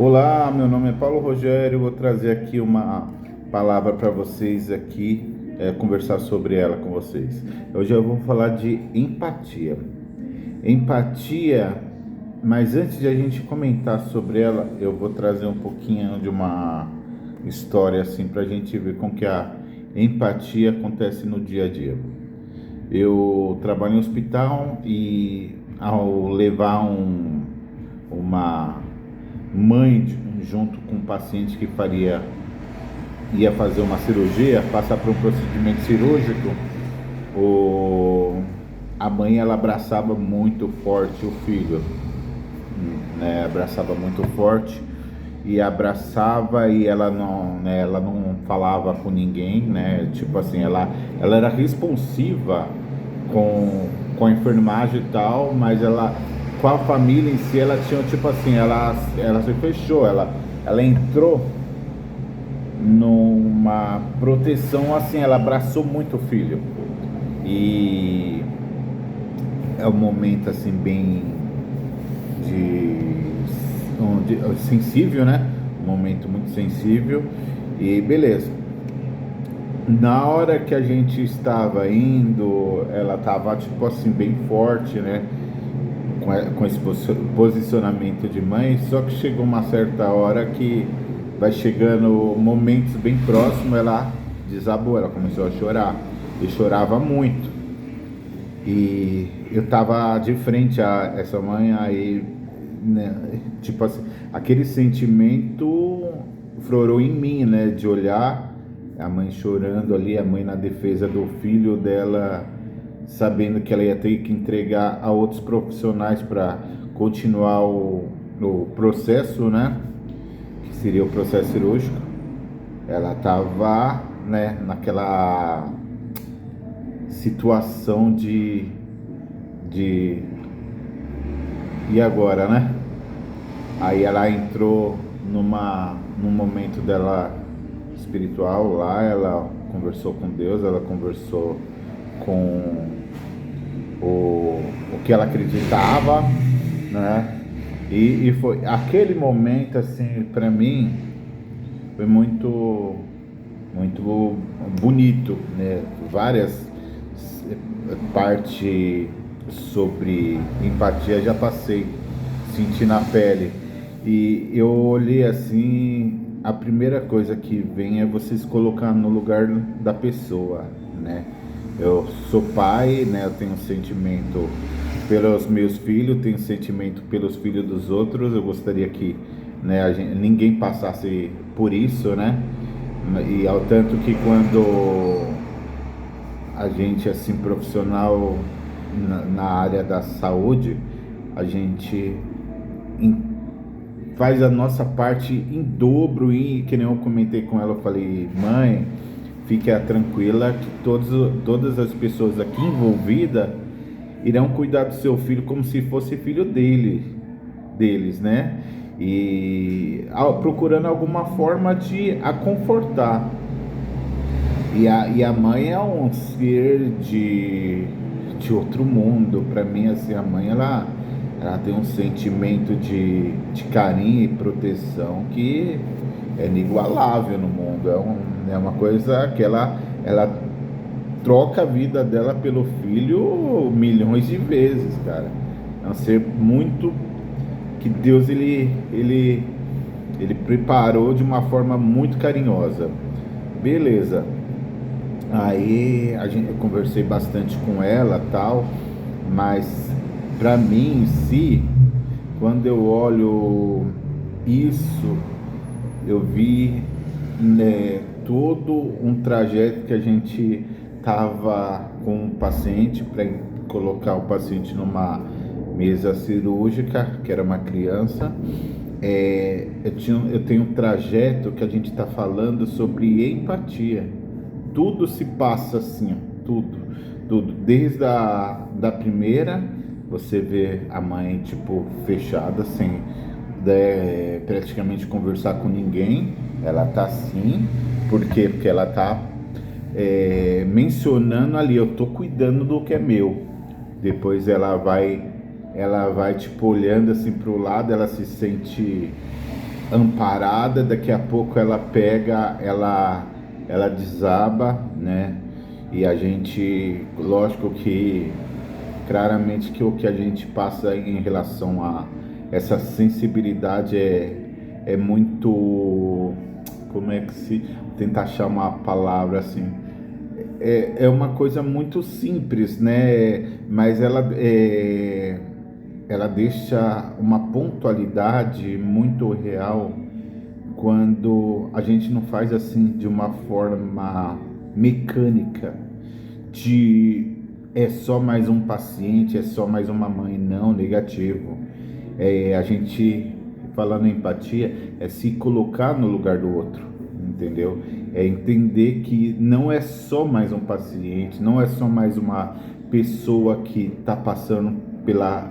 Olá, meu nome é Paulo Rogério. Vou trazer aqui uma palavra para vocês aqui, conversar sobre ela com vocês. Hoje eu vou falar de empatia. Empatia, mas antes de a gente comentar sobre ela, eu vou trazer um pouquinho de uma história assim para a gente ver como que a empatia acontece no dia a dia. Eu trabalho em hospital e ao levar uma mãe junto com um paciente que ia fazer uma cirurgia, passar por um procedimento cirúrgico, a mãe ela abraçava muito forte o filho, né? Abraçava muito forte e abraçava e ela não, né, ela não falava com ninguém, né? Tipo assim, ela era responsiva com a enfermagem e tal, mas ela com a família em si ela tinha tipo assim, ela se fechou, ela entrou numa proteção assim, ela abraçou muito o filho. E é um momento assim bem sensível, né? Um momento muito sensível. E beleza. Na hora que a gente estava indo, ela estava tipo assim bem forte, né? Com esse posicionamento de mãe, só que chegou uma certa hora que vai chegando momentos bem próximos, ela desabou, ela começou a chorar e chorava muito. E eu tava de frente a essa mãe, aí, né, tipo assim, aquele sentimento florou em mim, né, de olhar a mãe chorando ali, a mãe na defesa do filho dela, sabendo que ela ia ter que entregar a outros profissionais para continuar o processo, né, que seria o processo cirúrgico. Ela tava, né, naquela situação de e agora, né? Aí ela entrou num momento dela espiritual lá, ela conversou com Deus, ela conversou com o que ela acreditava, né? E foi aquele momento assim, para mim, foi muito bonito, né? Várias parte sobre empatia já passei, senti na pele. E eu olhei assim, a primeira coisa que vem é você se colocar no lugar da pessoa, né? Eu sou pai, né? Eu tenho um sentimento pelos meus filhos, tenho um sentimento pelos filhos dos outros. Eu gostaria que, né, ninguém passasse por isso, né? E ao tanto que quando a gente assim profissional na área da saúde, a gente faz a nossa parte em dobro e que nem eu comentei com ela, eu falei, mãe, fique tranquila que todas as pessoas aqui envolvidas irão cuidar do seu filho como se fosse filho deles, né? E procurando alguma forma de a confortar. E a mãe é um ser de outro mundo. Para mim, assim, a mãe, ela tem um sentimento de carinho e proteção que é inigualável no mundo. É uma coisa que ela troca a vida dela pelo filho milhões de vezes, cara. É um ser muito que Deus ele preparou de uma forma muito carinhosa. Beleza. Aí eu conversei bastante com ela tal, mas para mim em si, quando eu olho isso, eu vi, né, todo um trajeto que a gente tava com o paciente para colocar o paciente numa mesa cirúrgica, que era uma criança. Eu tenho um trajeto que a gente está falando sobre empatia. Tudo se passa assim, ó, tudo. Desde da primeira, você vê a mãe, tipo, fechada, sem praticamente conversar com ninguém. Ela tá assim, por quê? Porque ela tá mencionando ali, eu tô cuidando do que é meu. Depois ela vai tipo olhando assim pro lado, ela se sente amparada, daqui a pouco ela pega, ela desaba, né? E a gente, lógico que claramente que o que a gente passa em relação a essa sensibilidade é muito, como é que se tentar achar uma palavra assim, é uma coisa muito simples, né? Mas ela deixa uma pontualidade muito real quando a gente não faz assim de uma forma mecânica, de é só mais um paciente, é só mais uma mãe, não, negativo. A gente, falando em empatia, é se colocar no lugar do outro, entendeu? É entender que não é só mais um paciente, não é só mais uma pessoa que está passando pela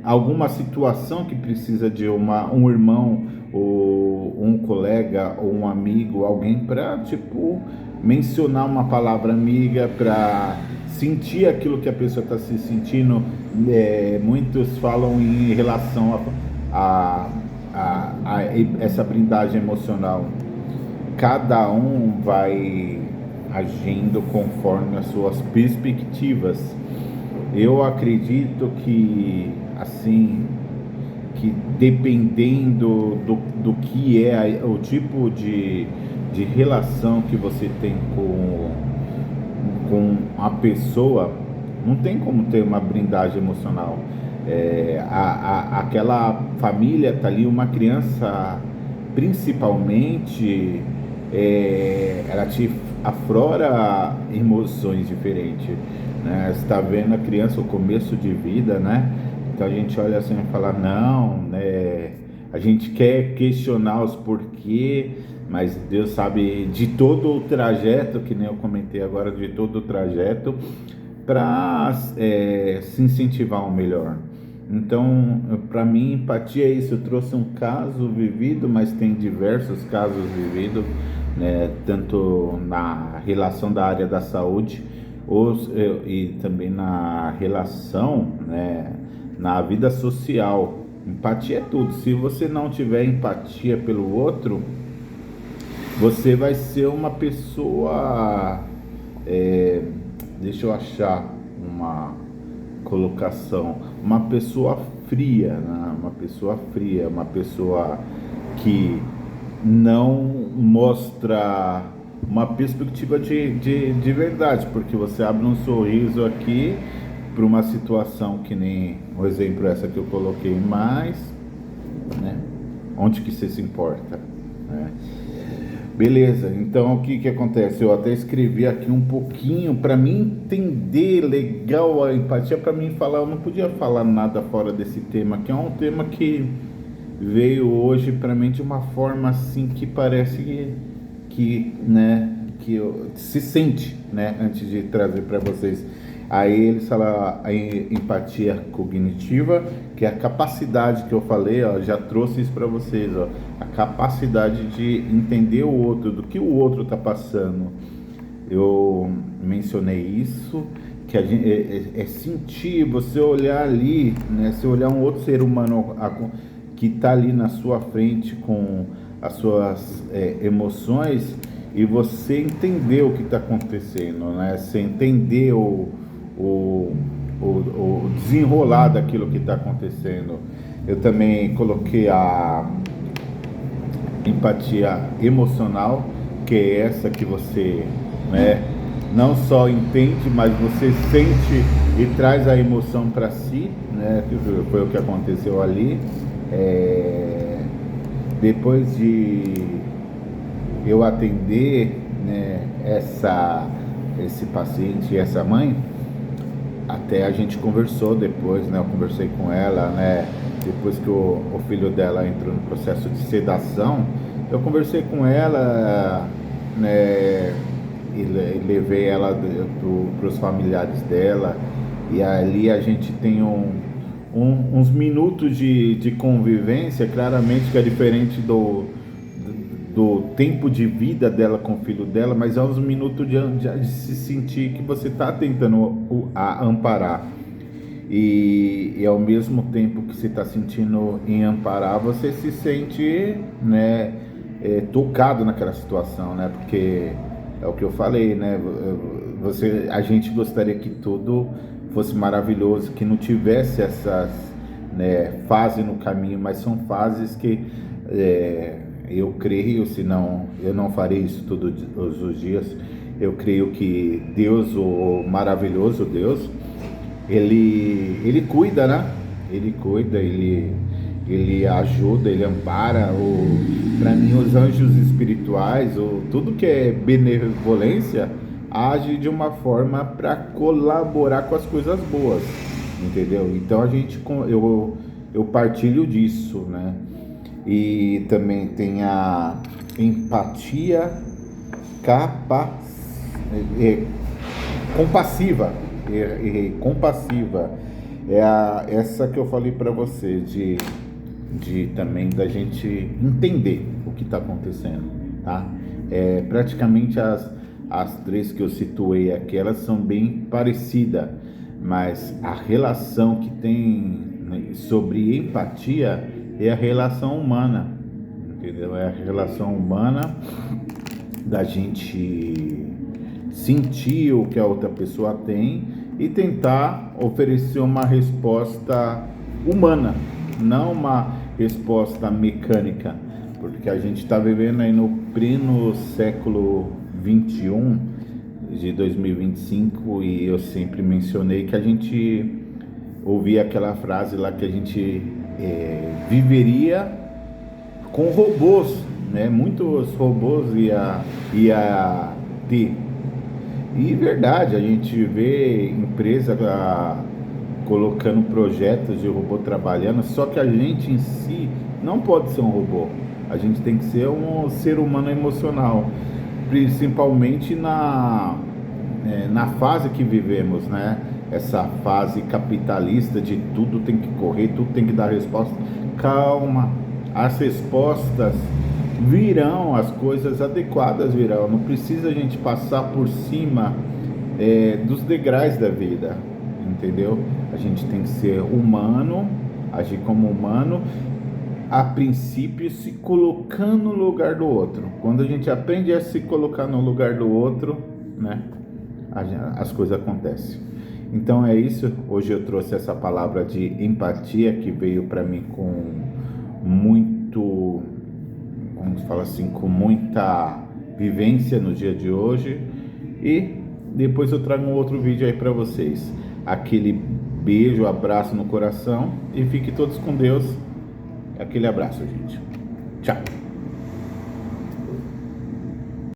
alguma situação que precisa de um irmão ou um colega ou um amigo, alguém para tipo mencionar uma palavra amiga, para sentir aquilo que a pessoa está se sentindo. Muitos falam em relação a essa blindagem emocional. Cada um vai agindo conforme as suas perspectivas. Eu acredito que, assim, que dependendo do que é o tipo de relação que você tem com a pessoa, não tem como ter uma blindagem emocional. Aquela família tá ali, uma criança principalmente, ela te aflora emoções diferentes, né? Você está vendo a criança, o começo de vida, né? Então a gente olha assim e fala, não, né? A gente quer questionar os porquê, mas Deus sabe de todo o trajeto, que nem eu comentei agora, de todo o trajeto, para se incentivar ao melhor. Então, para mim, empatia é isso. Eu trouxe um caso vivido, mas tem diversos casos vividos, né, tanto na relação da área da saúde e também na relação, né, na vida social. Empatia é tudo. Se você não tiver empatia pelo outro, você vai ser uma pessoa. Deixa eu achar uma colocação. Uma pessoa fria, né? Uma pessoa que não mostra uma perspectiva de verdade, porque você abre um sorriso aqui para uma situação que nem o exemplo essa que eu coloquei, mas, né, onde que você se importa, né? Beleza, então o que acontece? Eu até escrevi aqui um pouquinho para mim entender legal a empatia, para mim falar, eu não podia falar nada fora desse tema, que é um tema que veio hoje para mim de uma forma assim que parece né, se sente, né, antes de trazer para vocês. Aí eles falam a empatia cognitiva, que é a capacidade que eu falei, ó, já trouxe isso para vocês, ó, a capacidade de entender o outro, do que o outro está passando. Eu mencionei isso, que a gente, sentir, você olhar ali, né, você olhar um outro ser humano que está ali na sua frente com as suas emoções, e você entender o que está acontecendo, né? Você entender o desenrolar daquilo que está acontecendo. Eu também coloquei a empatia emocional, que é essa que você, né, não só entende, mas você sente e traz a emoção para si, né? Que foi o que aconteceu ali. Depois de eu atender, né, esse paciente e essa mãe, até a gente conversou depois, né? Eu conversei com ela, né? Depois que o filho dela entrou no processo de sedação, eu conversei com ela, né? E levei ela para os familiares dela, e ali a gente tem uns minutos de convivência, claramente que é diferente do tempo de vida dela com o filho dela, mas é uns minutos de se sentir que você está tentando amparar. e ao mesmo tempo que você está sentindo em amparar, você se sente, né, tocado naquela situação, né? Porque é o que eu falei, né? A gente gostaria que tudo fosse maravilhoso, que não tivesse essas, né, fases no caminho, mas são fases que eu creio, senão eu não farei isso todos os dias. Eu creio que Deus, o maravilhoso Deus, ele cuida, né? Ele cuida, ele ajuda, ele ampara. Para mim, os anjos espirituais, tudo que é benevolência, age de uma forma para colaborar com as coisas boas, entendeu? Então eu partilho disso, né? E também tem a empatia compassiva. Compassiva essa que eu falei para você, de também da gente entender o que está acontecendo, tá? Praticamente as três que eu situei aqui, elas são bem parecidas, mas a relação que tem, né, sobre empatia é a relação humana, entendeu? É a relação humana da gente sentir o que a outra pessoa tem e tentar oferecer uma resposta humana, não uma resposta mecânica, porque a gente está vivendo aí no pleno século 21 de 2025 e eu sempre mencionei que a gente ouvia aquela frase lá que a gente viveria com robôs, né? Muitos robôs ia ter. E verdade, a gente vê empresa colocando projetos de robô trabalhando, só que a gente em si não pode ser um robô. A gente tem que ser um ser humano emocional, principalmente na fase que vivemos, né? Essa fase capitalista de tudo tem que correr, tudo tem que dar resposta. Calma, as respostas virão, as coisas adequadas virão. Não precisa a gente passar por cima dos degraus da vida, entendeu? A gente tem que ser humano, agir como humano, a princípio se colocando no lugar do outro. Quando a gente aprende a se colocar no lugar do outro, né, as coisas acontecem. Então é isso. Hoje eu trouxe essa palavra de empatia que veio para mim com muito, como se fala assim, com muita vivência no dia de hoje. E depois eu trago um outro vídeo aí para vocês. Aquele beijo, abraço no coração e fiquem todos com Deus. Aquele abraço, gente. Tchau.